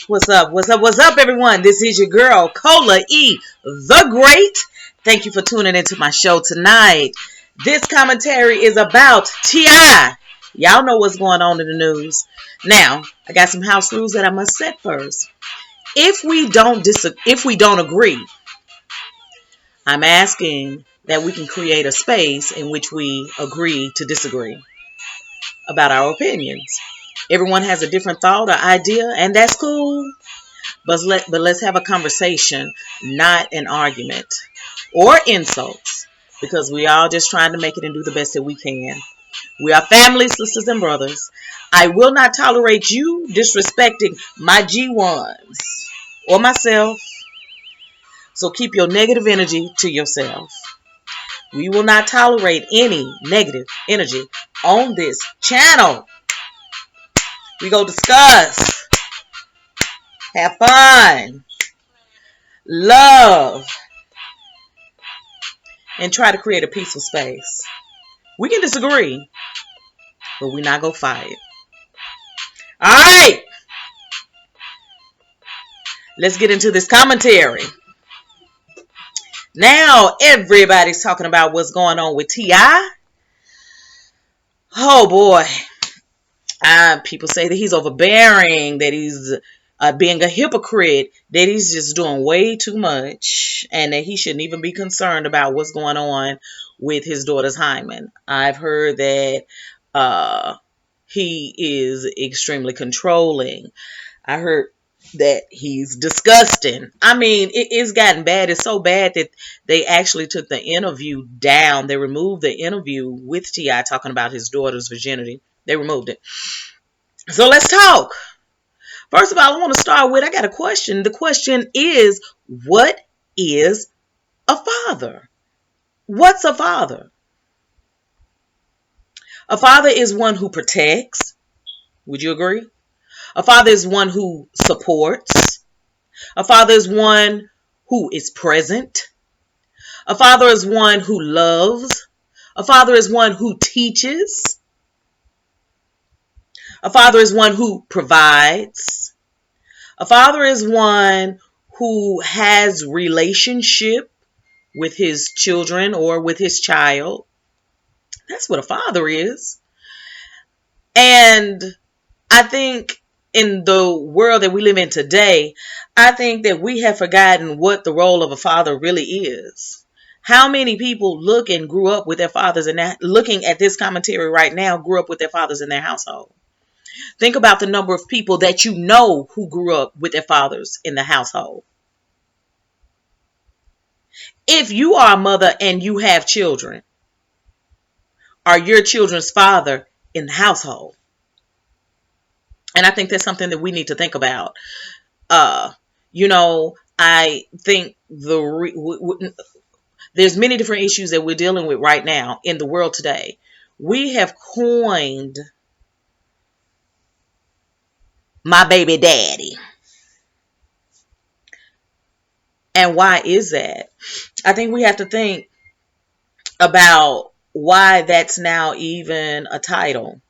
What's up? What's up? What's up, everyone? This is your girl, Cola E, the Great. Thank you for tuning into my show tonight. This commentary is about T.I. Y'all know what's going on in the news. Now, I got some house rules that I must set first. If we don't agree, I'm asking that we can create a space in which we agree to disagree about our opinions. Everyone has a different thought or idea, and that's cool. But let's have a conversation, not an argument or insults, because we all just trying to make it and do the best that we can. We are family, sisters, and brothers. I will not tolerate you disrespecting my G1s or myself. So keep your negative energy to yourself. We will not tolerate any negative energy on this channel. We go discuss, have fun, love, and try to create a peaceful space. We can disagree, but we're not going to fight. All right. Let's get into this commentary. Now, everybody's talking about what's going on with T.I. Oh, boy. People say that he's overbearing, that he's being a hypocrite, that he's just doing way too much, and that he shouldn't even be concerned about what's going on with his daughter's hymen. I've heard that he is extremely controlling. I heard that he's disgusting. I mean, it's gotten bad. It's so bad that they actually took the interview down. They removed the interview with T.I. talking about his daughter's virginity. They removed it. So let's talk. First of all, I want to start with, I got a question. The question is, what is a father? What's a father? A father is one who protects. Would you agree? A father is one who supports. A father is one who is present. A father is one who loves. A father is one who teaches. A father is one who provides. A father is one who has relationship with his children or with his child. That's what a father is. And I think in the world that we live in today, I think that we have forgotten what the role of a father really is. How many people look and grew up with their fathers, and looking at this commentary right now, grew up with their fathers in their household? Think about the number of people that you know who grew up with their fathers in the household. If you are a mother and you have children, are your children's father in the household? And I think that's something that we need to think about. I think there's many different issues that we're dealing with right now in the world today. We have coined my baby daddy. And why is that? I think we have to think about why that's now even a title.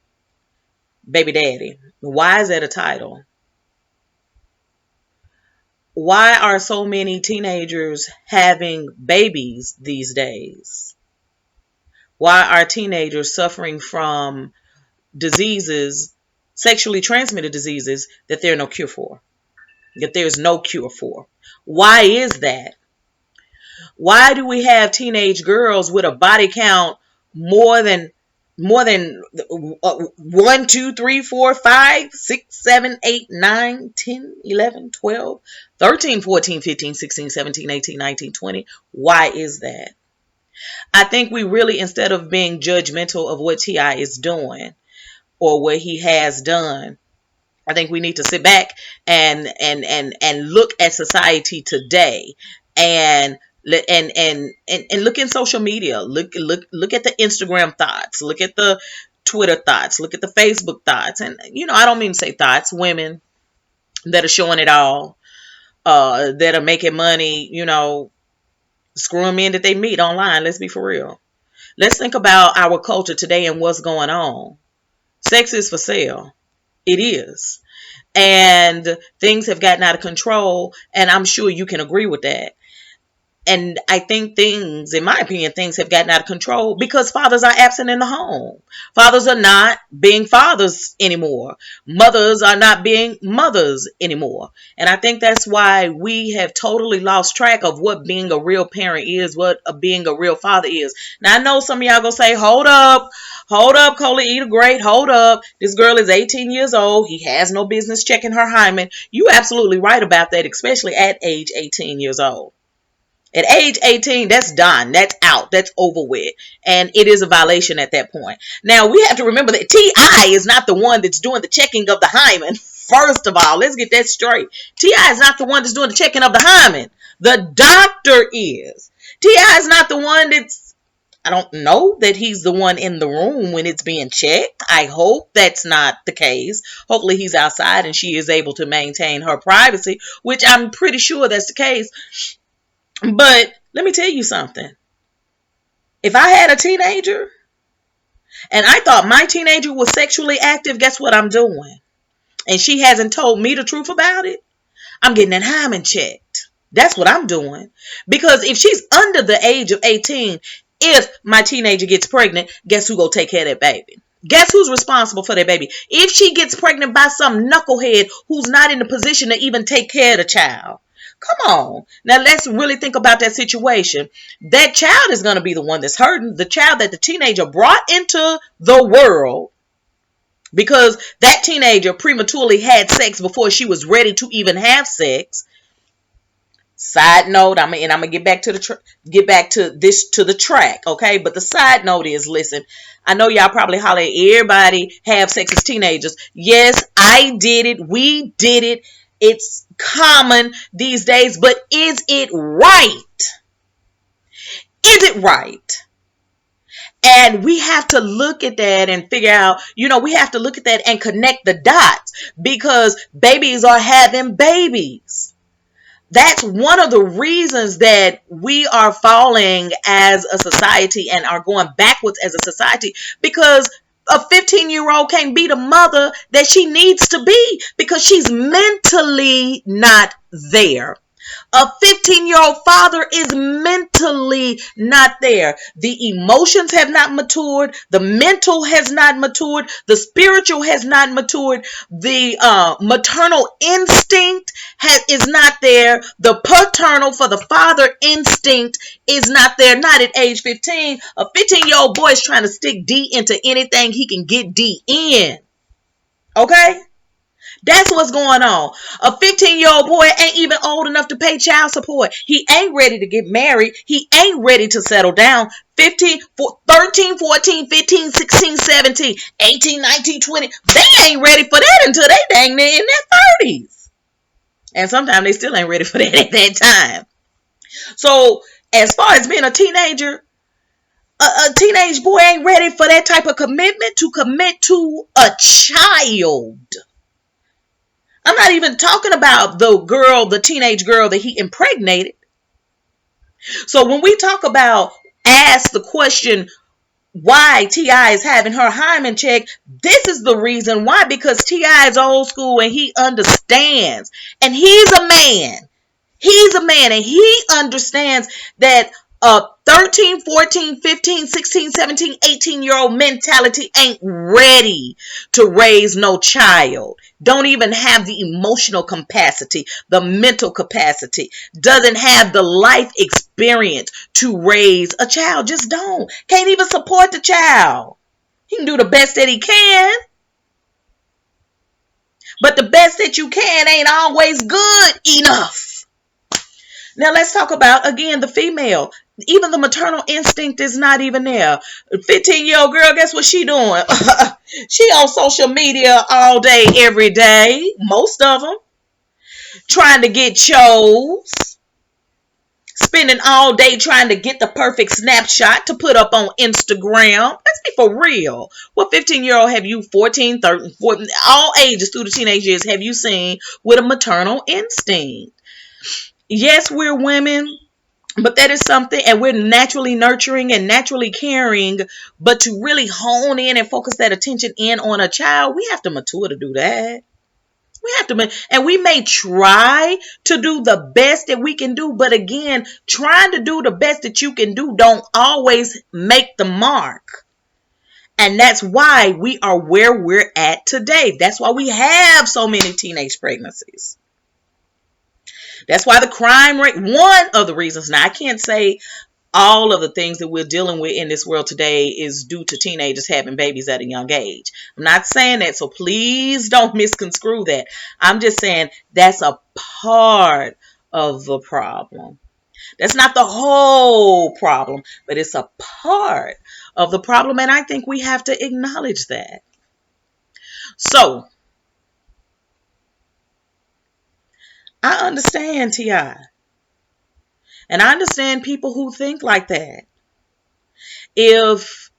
Baby daddy. Why is that a title? Why are so many teenagers having babies these days? Why are teenagers suffering from diseases, sexually transmitted diseases, that there's no cure for? Why is that? Why do we have teenage girls with a body count more than 1, 2, 3, 4, 5, 6, 7, 8, 9, 10, 11, 12, 13, 14, 15, 16, 17, 18, 19, 20? Why is that? I think we really, instead of being judgmental of what T.I. is doing or what he has done, I think we need to sit back and look at society today and And look in social media. Look at the Instagram thoughts. Look at the Twitter thoughts. Look at the Facebook thoughts. And I don't mean to say thoughts. Women that are showing it all, that are making money. Screwing men that they meet online. Let's be for real. Let's think about our culture today and what's going on. Sex is for sale. It is. And things have gotten out of control. And I'm sure you can agree with that. And I think in my opinion, things have gotten out of control because fathers are absent in the home. Fathers are not being fathers anymore. Mothers are not being mothers anymore. And I think that's why we have totally lost track of what being a real parent is, what being a real father is. Now, I know some of y'all gonna say, hold up, Cola Eat Great, hold up. This girl is 18 years old. He has no business checking her hymen. You absolutely right about that, especially at age 18 years old. At age 18, that's done. That's out. That's over with. And it is a violation at that point. Now, we have to remember that T.I. is not the one that's doing the checking of the hymen. First of all, let's get that straight. T.I. is not the one that's doing the checking of the hymen. The doctor is. T.I. is not the one I don't know that he's the one in the room when it's being checked. I hope that's not the case. Hopefully he's outside and she is able to maintain her privacy, which I'm pretty sure that's the case. But let me tell you something. If I had a teenager and I thought my teenager was sexually active, guess what I'm doing? And she hasn't told me the truth about it. I'm getting that hymen checked. That's what I'm doing. Because if she's under the age of 18, if my teenager gets pregnant, guess who gonna take care of that baby? Guess who's responsible for that baby? If she gets pregnant by some knucklehead who's not in the position to even take care of the child. Come on. Now let's really think about that situation. That child is going to be the one that's hurting. The child that the teenager brought into the world because that teenager prematurely had sex before she was ready to even have sex. Side note, I'm gonna get back to the track, okay? But the side note is, listen, I know y'all probably holler at everybody have sex as teenagers. Yes, I did it. We did it. It's common these days, but is it right? Is it right? And we have to look at that and figure out, we have to look at that and connect the dots because babies are having babies. That's one of the reasons that we are falling as a society and are going backwards as a society because a 15-year-old can't be the mother that she needs to be because she's mentally not there. A 15-year-old father is mentally not there. The emotions have not matured. The mental has not matured. The spiritual has not matured. The maternal instinct is not there. The paternal for the father instinct is not there. Not at age 15. A 15-year-old boy is trying to stick D into anything he can get D in. Okay? That's what's going on. A 15-year-old boy ain't even old enough to pay child support. He ain't ready to get married. He ain't ready to settle down. 13, 14, 15, 16, 17, 18, 19, 20. They ain't ready for that until they dang near in their 30s. And sometimes they still ain't ready for that at that time. So as far as being a teenager, a teenage boy ain't ready for that type of commitment to commit to a child. I'm not even talking about the teenage girl that he impregnated. So when we talk about, ask the question, why T.I. is having her hymen check, this is the reason why, because T.I. is old school and he understands. And he's a man. He's a man and he understands that a 13, 14, 15, 16, 17, 18-year-old mentality ain't ready to raise no child. Don't even have the emotional capacity, the mental capacity, doesn't have the life experience to raise a child. Just don't. Can't even support the child. He can do the best that he can. But the best that you can ain't always good enough. Now let's talk about, again, the female. Even the maternal instinct is not even there. 15-year-old girl, guess what she doing? She on social media all day, every day. Most of them. Trying to get chose. spending all day trying to get the perfect snapshot to put up on Instagram. Let's be for real. What 15-year-old have you, 14, 13, 14, all ages through the teenage years, have you seen with a maternal instinct? Yes, we're women, but that is something, and we're naturally nurturing and naturally caring. But to really hone in and focus that attention in on a child, we have to mature to do that. We have to, and we may try to do the best that we can do, but again, trying to do the best that you can do don't always make the mark. And that's why we are where we're at today. That's why we have so many teenage pregnancies. That's why the crime rate, one of the reasons, now I can't say all of the things that we're dealing with in this world today is due to teenagers having babies at a young age. I'm not saying that, so please don't misconstrue that. I'm just saying that's a part of the problem. That's not the whole problem, but it's a part of the problem, and I think we have to acknowledge that. So, I understand T.I., and I understand people who think like that. If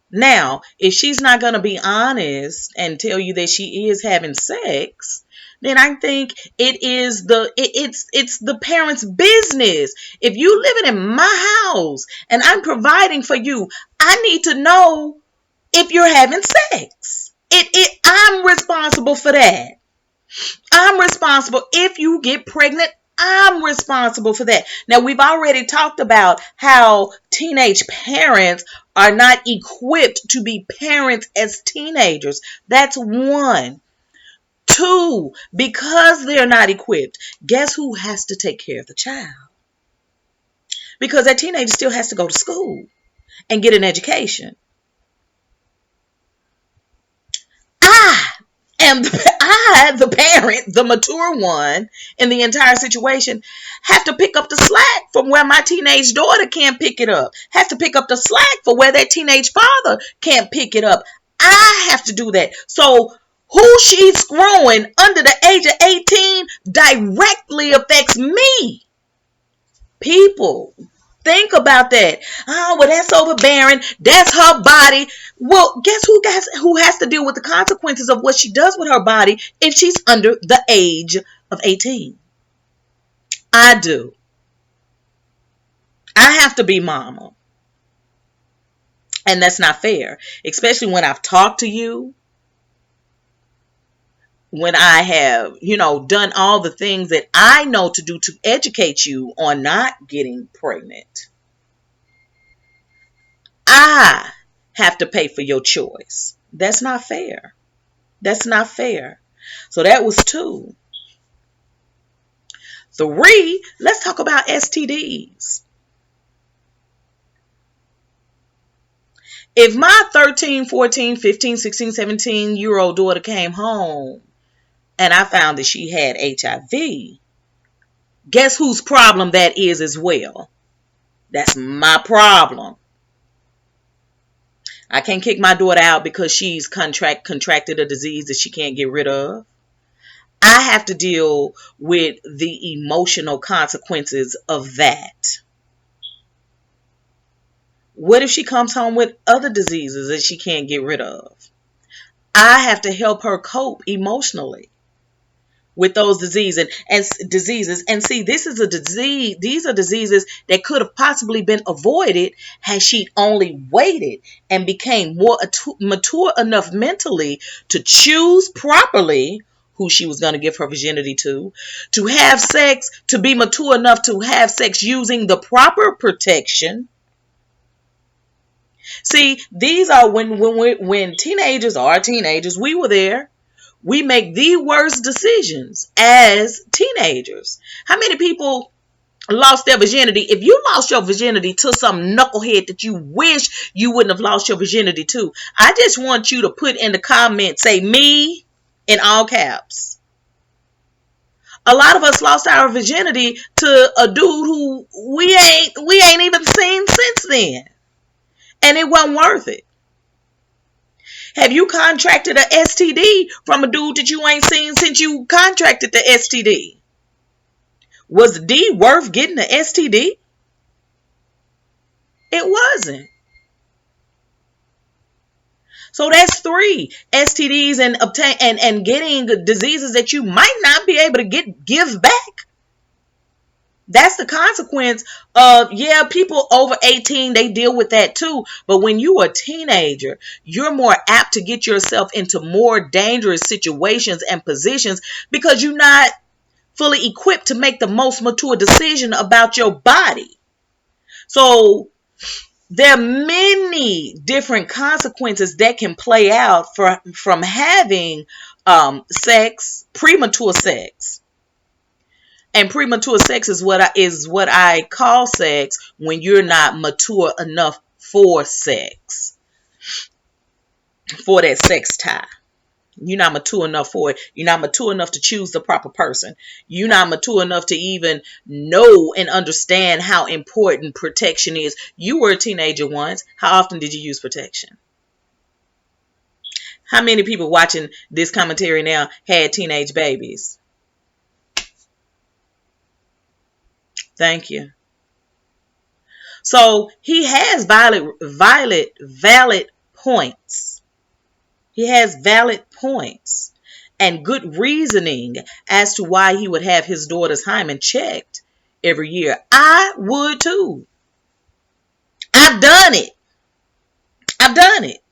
she's not going to be honest and tell you that she is having sex, then I think it's the parents' business. If you living in my house and I'm providing for you, I need to know if you're having sex. I'm responsible for that. I'm responsible. If you get pregnant, I'm responsible for that. Now, we've already talked about how teenage parents are not equipped to be parents as teenagers. That's one. Two, because they're not equipped, guess who has to take care of the child? Because that teenager still has to go to school and get an education. The parent, the mature one in the entire situation, have to pick up the slack from where my teenage daughter can't pick it up. Has to pick up the slack for where that teenage father can't pick it up. I have to do that. So who she's screwing under the age of 18 directly affects me. People, think about that. Oh, well, that's overbearing. That's her body. Well, guess who has to deal with the consequences of what she does with her body if she's under the age of 18? I do. I have to be mama. And that's not fair. Especially when I've talked to you. When I have, done all the things that I know to do to educate you on not getting pregnant. I have to pay for your choice. That's not fair. That's not fair. So that was 2. 3, let's talk about STDs. If my 13, 14, 15, 16, 17-year-old daughter came home and I found that she had HIV, guess whose problem that is as well? That's my problem. I can't kick my daughter out because she's contracted a disease that she can't get rid of. I have to deal with the emotional consequences of that. What if she comes home with other diseases that she can't get rid of? I have to help her cope emotionally with those diseases. And see, this is a disease. These are diseases that could have possibly been avoided had she only waited and became more mature enough mentally to choose properly who she was going to give her virginity to have sex, to be mature enough to have sex using the proper protection. See, these are when teenagers are teenagers, we were there. We make the worst decisions as teenagers. How many people lost their virginity? If you lost your virginity to some knucklehead that you wish you wouldn't have lost your virginity to, I just want you to put in the comments, say me in all caps. A lot of us lost our virginity to a dude who we ain't even seen since then. And it wasn't worth it. Have you contracted an STD from a dude that you ain't seen since you contracted the STD? Was the D worth getting the STD? It wasn't. So that's 3 STDs and obtain and getting diseases that you might not be able to give back. That's the consequence of, yeah, people over 18, they deal with that too. But when you are a teenager, you're more apt to get yourself into more dangerous situations and positions because you're not fully equipped to make the most mature decision about your body. So there are many different consequences that can play out from having premature sex. And premature sex is what I call sex when you're not mature enough for sex, for that sex tie. You're not mature enough for it. You're not mature enough to choose the proper person. You're not mature enough to even know and understand how important protection is. You were a teenager once. How often did you use protection? How many people watching this commentary now had teenage babies? Thank you. So he has valid points. He has valid points and good reasoning as to why he would have his daughter's hymen checked every year. I would too. I've done it. I've done it.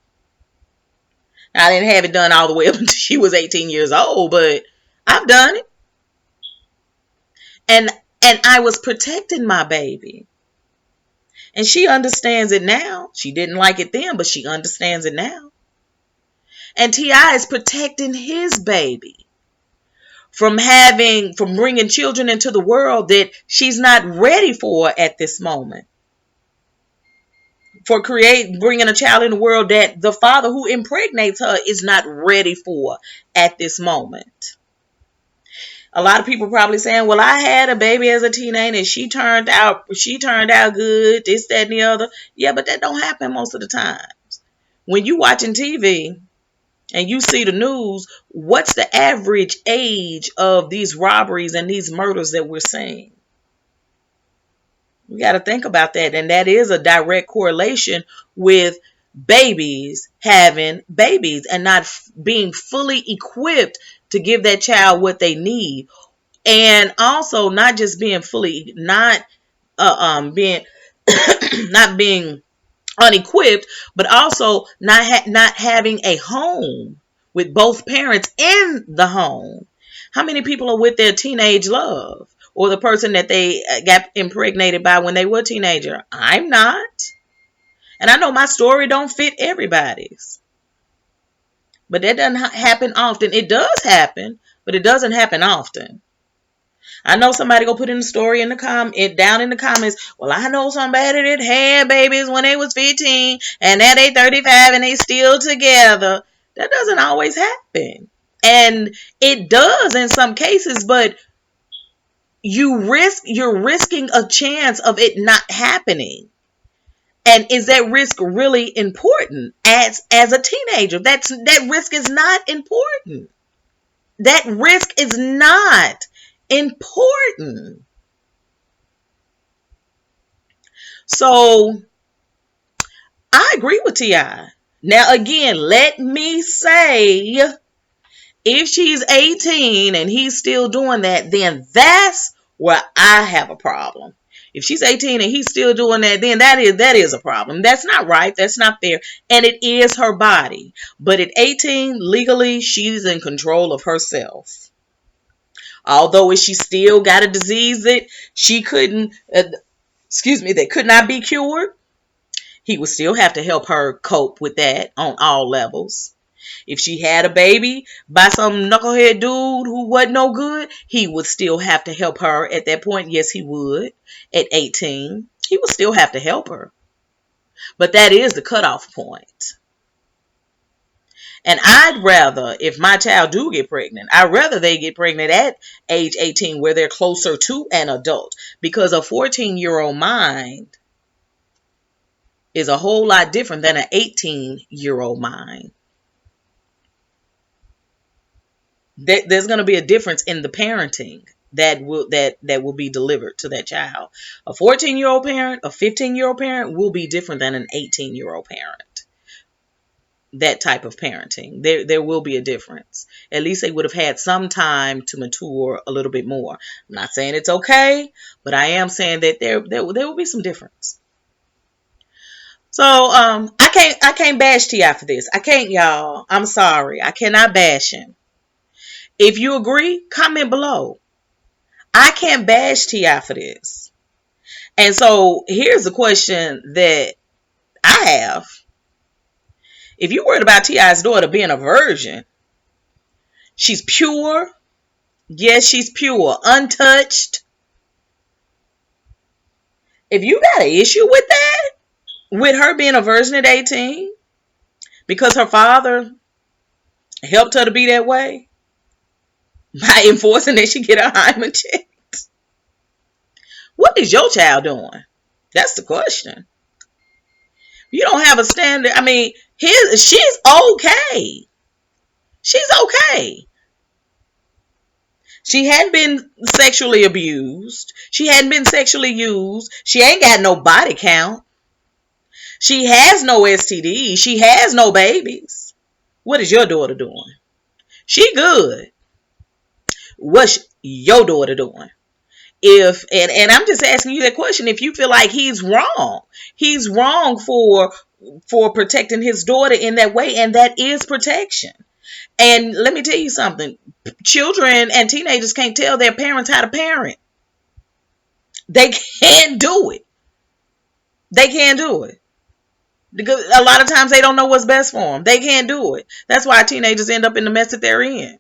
I didn't have it done all the way up until she was 18 years old, but I've done it. And I was protecting my baby. And she understands it now. She didn't like it then, but she understands it now. And T.I. is protecting his baby from bringing children into the world that she's not ready for at this moment. For bringing a child in the world that the father who impregnates her is not ready for at this moment. A lot of people probably saying, well, I had a baby as a teenager and she turned out good, this, that, and the other. Yeah, but that don't happen most of the times. When you watching TV and you see the news, what's the average age of these robberies and these murders that we're seeing? We got to think about that. And that is a direct correlation with babies having babies and not being fully equipped to give that child what they need. And also not just being being not being unequipped, but also not having a home with both parents in the home. How many people are with their teenage love or the person that they got impregnated by when they were a teenager? I'm not. And I know my story don't fit everybody's. But that doesn't happen often. It does happen, but it doesn't happen often. I know somebody go put in the story down in the comments. Well, I know somebody that had babies when they was 15 and now they 35 and they still together. That doesn't always happen. And it does in some cases, but you're risking a chance of it not happening. And is that risk really important as a teenager? That risk is not important. That risk is not important. So I agree with T.I. Now again, let me say, if she's 18 and he's still doing that, then that's where I have a problem. If she's 18 and he's still doing that, then that is a problem. That's not right. That's not fair. And it is her body. But at 18, legally, she's in control of herself. Although she still got a disease that she couldn't, that could not be cured, he would still have to help her cope with that on all levels. If she had a baby by some knucklehead dude who wasn't no good, he would still have to help her at that point. Yes, he would. At 18, he would still have to help her. But that is the cutoff point. And I'd rather, if my child do get pregnant, I'd rather they get pregnant at age 18 where they're closer to an adult. Because a 14-year-old mind is a whole lot different than an 18-year-old mind. There's going to be a difference in the parenting that will be delivered to that child. A 14-year-old parent, a 15-year-old parent will be different than an 18-year-old parent. That type of parenting, there will be a difference. At least they would have had some time to mature a little bit more. I'm not saying it's okay, but I am saying that there will be some difference. So I can't bash T.I. for this. I can't, y'all. I'm sorry. I cannot bash him. If you agree, comment below. I can't bash T.I. for this. And so here's the question that I have. If you're worried about T.I.'s daughter being a virgin, she's pure. Yes, she's pure, untouched. If you got an issue with that, with her being a virgin at 18, because her father helped her to be that way by enforcing that she get her hymen checked, what is your child doing? That's the question. You don't have a standard. I mean, she's okay. She's okay. She hadn't been sexually abused. She hadn't been sexually used. She ain't got no body count. She has no STDs. She has no babies. What is your daughter doing? She good. What's your daughter doing? And I'm just asking you that question. If you feel like he's wrong for protecting his daughter in that way, and that is protection. And let me tell you something. Children and teenagers can't tell their parents how to parent. They can't do it. They can't do it. Because a lot of times they don't know what's best for them. They can't do it. That's why teenagers end up in the mess that they're in.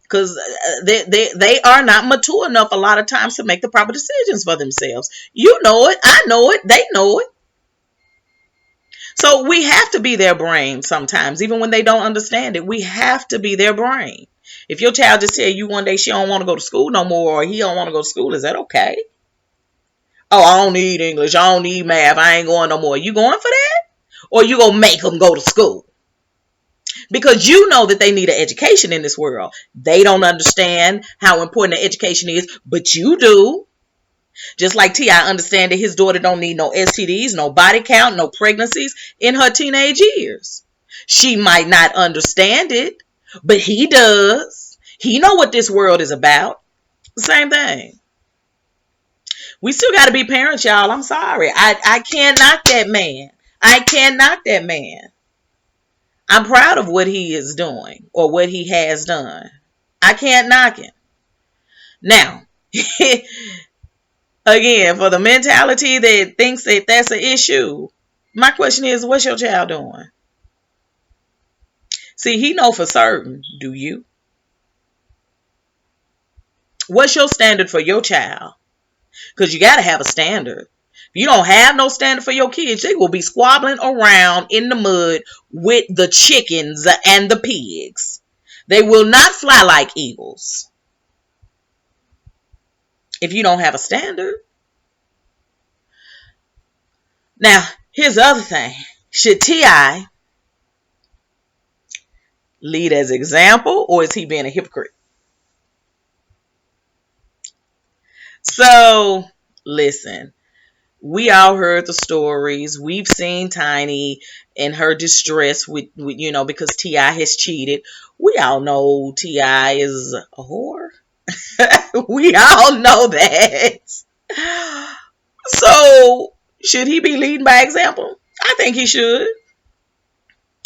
Because they are not mature enough a lot of times to make the proper decisions for themselves. You know it. I know it. They know it. So we have to be their brain sometimes, even when they don't understand it. We have to be their brain. If your child just tell you one day she don't want to go to school no more, or he don't want to go to school, is that okay? Oh, I don't need English. I don't need math. I ain't going no more. You going for that? Or you gonna make them go to school? Because you know that they need an education in this world. They don't understand how important the education is, but you do. Just like T.I. understand that his daughter don't need no STDs, no body count, no pregnancies in her teenage years. She might not understand it, but he does. He know what this world is about. Same thing. We still got to be parents, y'all. I'm sorry. I can't knock that man. I can't knock that man. I'm proud of what he is doing or what he has done. I can't knock him. Now, again, for the mentality that thinks that that's an issue, my question is, what's your child doing? See, he know for certain. Do you? What's your standard for your child? Because you got to have a standard. If you don't have no standard for your kids, they will be squabbling around in the mud with the chickens and the pigs. They will not fly like eagles. If you don't have a standard. Now, here's the other thing. Should T.I. lead as example, or is he being a hypocrite? So, listen. We all heard the stories. We've seen Tiny in her distress with because T.I. has cheated. We all know T.I. is a whore. We all know that. So, should he be leading by example? I think he should.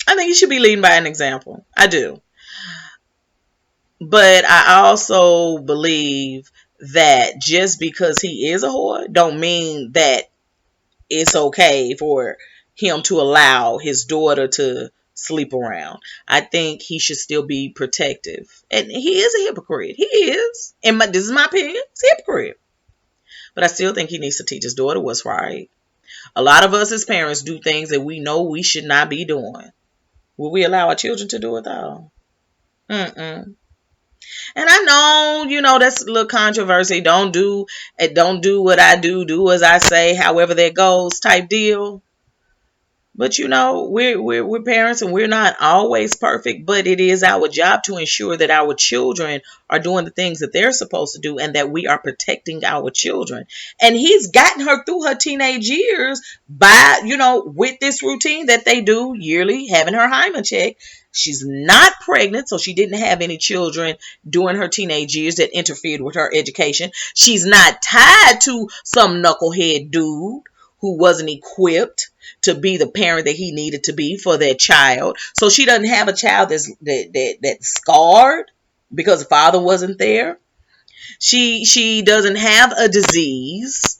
I think he should be leading by an example. I do. But I also believe that just because he is a whore don't mean that it's okay for him to allow his daughter to sleep around. I think he should still be protective. And he is a hypocrite. He is. And this is my opinion. He's a hypocrite. But I still think he needs to teach his daughter what's right. A lot of us as parents do things that we know we should not be doing. Will we allow our children to do it though? Mm-mm. And I know, that's a little controversy. Don't do what I do as I say, however that goes type deal. But we're parents and we're not always perfect, but it is our job to ensure that our children are doing the things that they're supposed to do and that we are protecting our children. And he's gotten her through her teenage years by, with this routine that they do yearly, having her hymen check. She's not pregnant, so she didn't have any children during her teenage years that interfered with her education. She's not tied to some knucklehead dude who wasn't equipped to be the parent that he needed to be for their child. So she doesn't have a child that's scarred because the father wasn't there. She doesn't have a disease,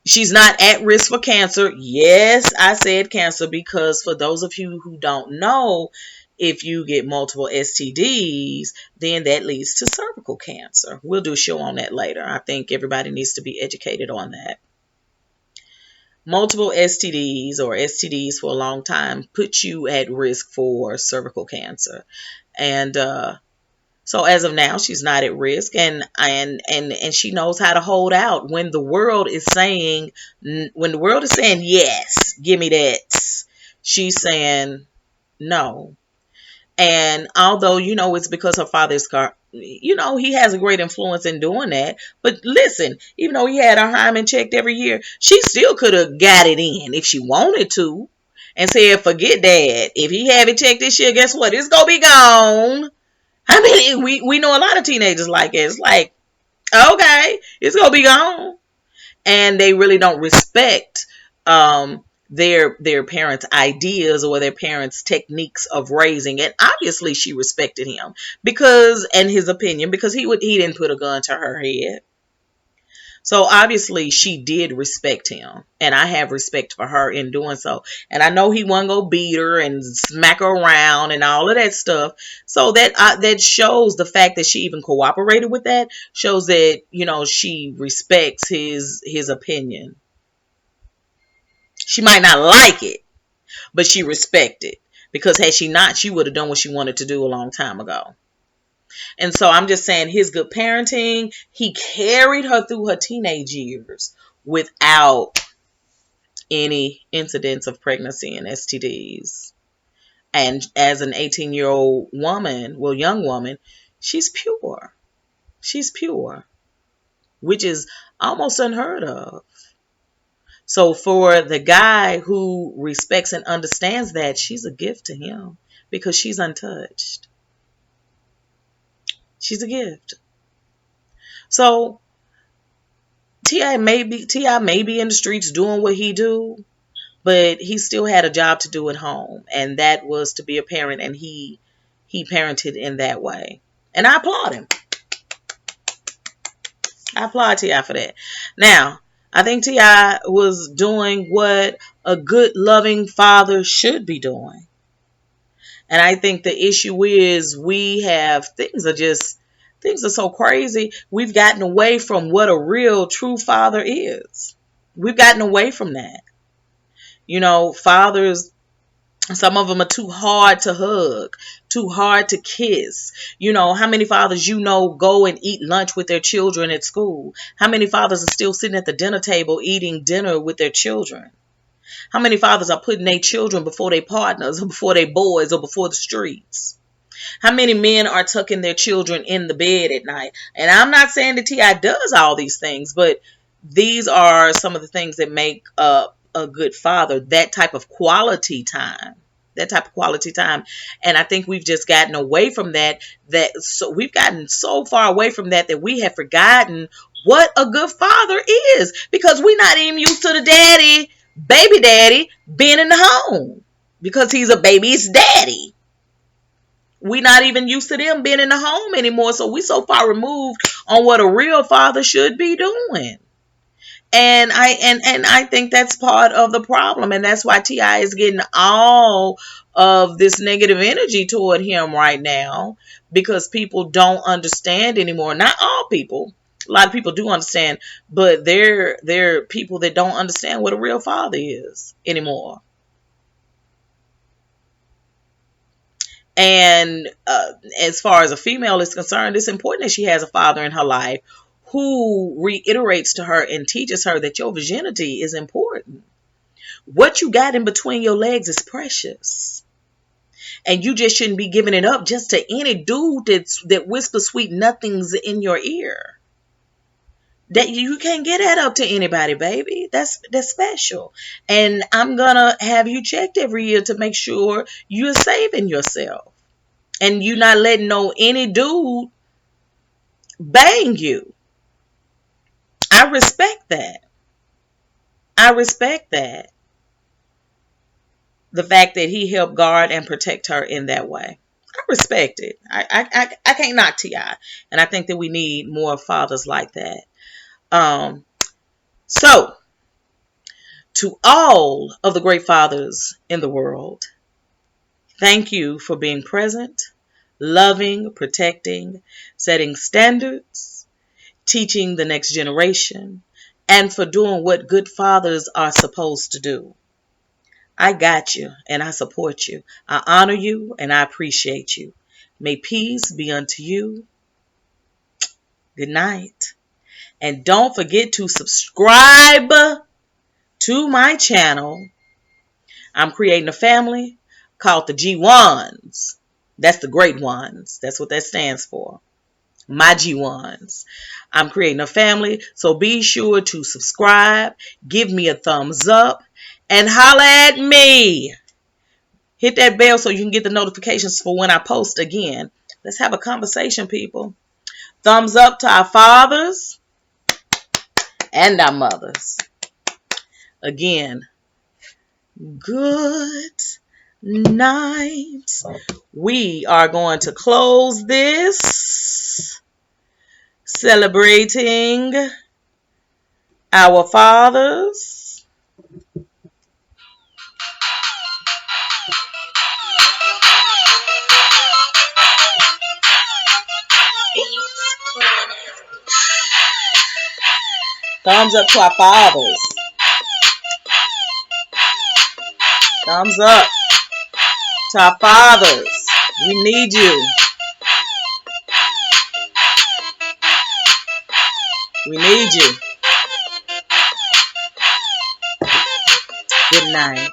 she's not at risk for cancer. Yes, I said cancer because for those of you who don't know, if you get multiple STDs, then that leads to cervical cancer. We'll do a show on that later. I think everybody needs to be educated on that. Multiple STDs or STDs for a long time put you at risk for cervical cancer. And so as of now, she's not at risk, and she knows how to hold out when the world is saying yes, give me that. She's saying no. And although, it's because her father's car, he has a great influence in doing that. But listen, even though he had her hymen checked every year, she still could have got it in if she wanted to and said, forget that. If he haven't checked this year, guess what? It's going to be gone. I mean, we know a lot of teenagers like it. It's like, okay, it's going to be gone. And they really don't respect their parents' ideas or their parents' techniques of raising. And obviously she respected him and his opinion, because he didn't put a gun to her head. So obviously she did respect him, and I have respect for her in doing so. And I know he wasn't gonna beat her and smack her around and all of that stuff. So that shows the fact that she even cooperated with that, shows that she respects his opinion. She might not like it, but she respects it, because had she not, she would have done what she wanted to do a long time ago. And so I'm just saying, his good parenting, he carried her through her teenage years without any incidents of pregnancy and STDs. And as an 18-year-old woman, young woman, she's pure. She's pure, which is almost unheard of. So for the guy who respects and understands that, she's a gift to him because she's untouched. She's a gift. So T.I. may be in the streets doing what he do, but he still had a job to do at home, and that was to be a parent, and he parented in that way. And I applaud him. I applaud T.I. for that. Now, I think T.I. was doing what a good, loving father should be doing. And I think the issue is things are so crazy. We've gotten away from what a real, true father is. We've gotten away from that. Fathers, some of them are too hard to hug, too hard to kiss. How many fathers go and eat lunch with their children at school? How many fathers are still sitting at the dinner table eating dinner with their children? How many fathers are putting their children before their partners, or before their boys, or before the streets? How many men are tucking their children in the bed at night? And I'm not saying that T.I. does all these things, but these are some of the things that make up a good father, that type of quality time. And I think we've just gotten away from that. So we've gotten so far away from that we have forgotten what a good father is, because we're not even used to the baby daddy, being in the home, because he's a baby's daddy. We're not even used to them being in the home anymore. So we're so far removed on what a real father should be doing. And I think that's part of the problem. And that's why T.I. is getting all of this negative energy toward him right now, because people don't understand anymore. Not all people. A lot of people do understand, but there are people that don't understand what a real father is anymore. And as far as a female is concerned, it's important that she has a father in her life who reiterates to her and teaches her that your virginity is important. What you got in between your legs is precious. And you just shouldn't be giving it up just to any dude that whispers sweet nothings in your ear. That you can't get that up to anybody, baby. That's special. And I'm gonna have you checked every year to make sure you're saving yourself. And you're not letting any dude bang you. I respect that. I respect that. The fact that he helped guard and protect her in that way. I respect it. I can't knock T.I. And I think that we need more fathers like that. So, to all of the great fathers in the world, thank you for being present, loving, protecting, setting standards, teaching the next generation, and for doing what good fathers are supposed to do. I got you and I support you. I honor you and I appreciate you. May peace be unto you. Good night. And don't forget to subscribe to my channel. I'm creating a family called the G1s. That's the great ones. That's what that stands for. My G1s. I'm creating a family, so be sure to subscribe, give me a thumbs up, and holla at me. Hit that bell so you can get the notifications for when I post again. Let's have a conversation, people. Thumbs up to our fathers and our mothers. Again, good night. We are going to close this celebrating our fathers. Thumbs up to our fathers. Thumbs up to our fathers. We need you. We need you. Good night.